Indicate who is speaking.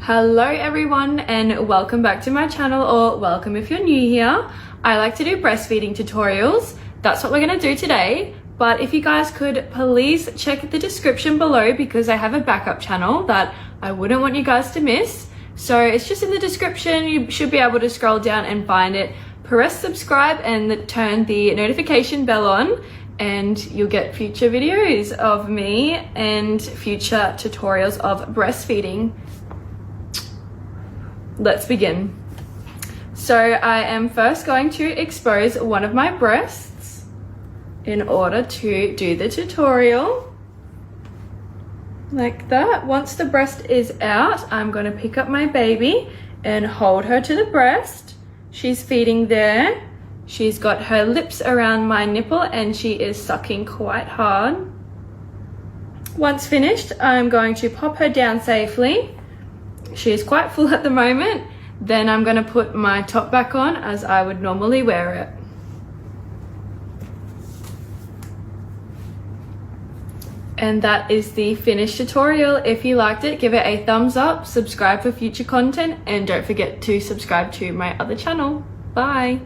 Speaker 1: Hello everyone and welcome back to my channel, or welcome if you're new here. I like to do breastfeeding tutorials. That's what we're going to do today. But if you guys could please check the description below, because I have a backup channel that I wouldn't want you guys to miss. So it's just in the description. You should be able to scroll down and find it. Press subscribe and turn the notification bell on, and you'll get future videos of me and future tutorials of breastfeeding. Let's begin. So I am first going to expose one of my breasts in order to do the tutorial. Like that. Once the breast is out, I'm going to pick up my baby and hold her to the breast. She's feeding there. She's got her lips around my nipple and she is sucking quite hard. Once finished, I'm going to pop her down safely. She is quite full at the moment. Then I'm going to put my top back on as I would normally wear it. And that is the finished tutorial. If you liked it, give it a thumbs up, subscribe for future content, and don't forget to subscribe to my other channel. Bye.